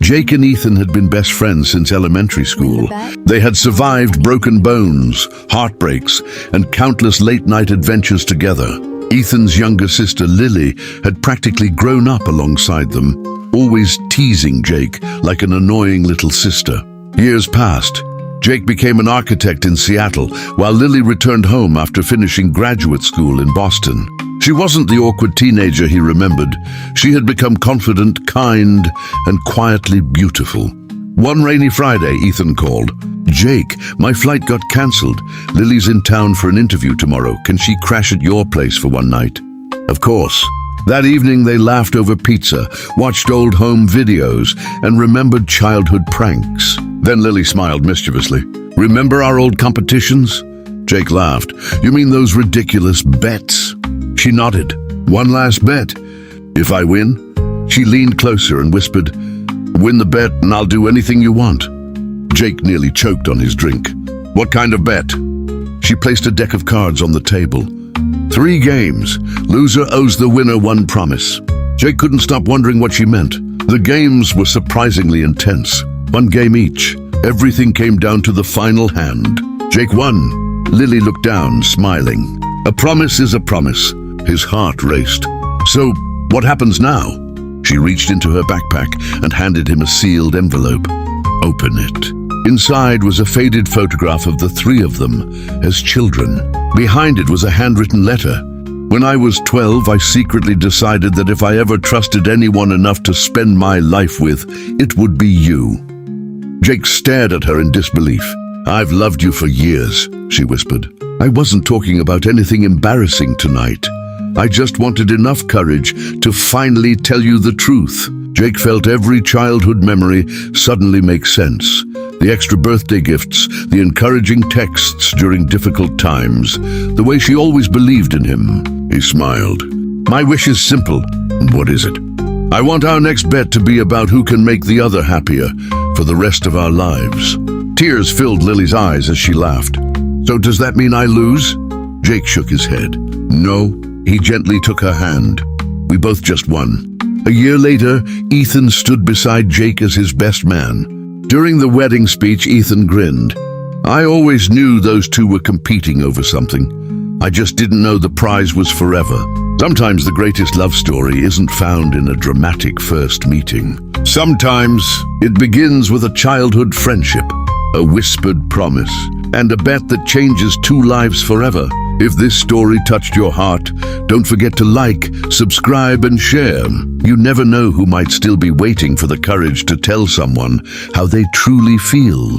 Jake and Ethan had been best friends since elementary school. They had survived broken bones, heartbreaks, and countless late-night adventures together. Ethan's younger sister, Lily, had practically grown up alongside them, always teasing Jake like an annoying little sister. Years passed. Jake became an architect in Seattle, while Lily returned home after finishing graduate school in Boston. She wasn't the awkward teenager he remembered. She had become confident, kind, and quietly beautiful. One rainy Friday, Ethan called. "Jake, my flight got cancelled. Lily's in town for an interview tomorrow. Can she crash at your place for one night?" Of course. That evening they laughed over pizza, watched old home videos, and remembered childhood pranks. Then Lily smiled mischievously. "Remember our old competitions?" Jake laughed. "You mean those ridiculous bets?" She nodded. "One last bet. If I win?" She leaned closer and whispered, "Win the bet and I'll do anything you want." Jake nearly choked on his drink. "What kind of bet?" She placed a deck of cards on the table. 3 games. Loser owes the winner one promise. Jake couldn't stop wondering what she meant. The games were surprisingly intense. 1 game each. Everything came down to the final hand. Jake won. Lily looked down, smiling. A promise is a promise. His heart raced. "So, what happens now?" She reached into her backpack and handed him a sealed envelope. "Open it." Inside was a faded photograph of the 3 of them as children. Behind it was a handwritten letter. "When I was 12, I secretly decided that if I ever trusted anyone enough to spend my life with, it would be you." Jake stared at her in disbelief. "I've loved you for years," she whispered. "I wasn't talking about anything embarrassing tonight. I just wanted enough courage to finally tell you the truth." Jake felt every childhood memory suddenly make sense. The extra birthday gifts, the encouraging texts during difficult times, the way she always believed in him. He smiled. "My wish is simple." "What is it?" "I want our next bet to be about who can make the other happier for the rest of our lives." Tears filled Lily's eyes as she laughed. "So does that mean I lose?" Jake shook his head. "No." He gently took her hand. "We both just won." A year later, Ethan stood beside Jake as his best man. During the wedding speech, Ethan grinned. "I always knew those 2 were competing over something. I just didn't know the prize was forever." Sometimes the greatest love story isn't found in a dramatic first meeting. Sometimes it begins with a childhood friendship, a whispered promise, and a bet that changes 2 lives forever. If this story touched your heart, don't forget to like, subscribe, and share. You never know who might still be waiting for the courage to tell someone how they truly feel.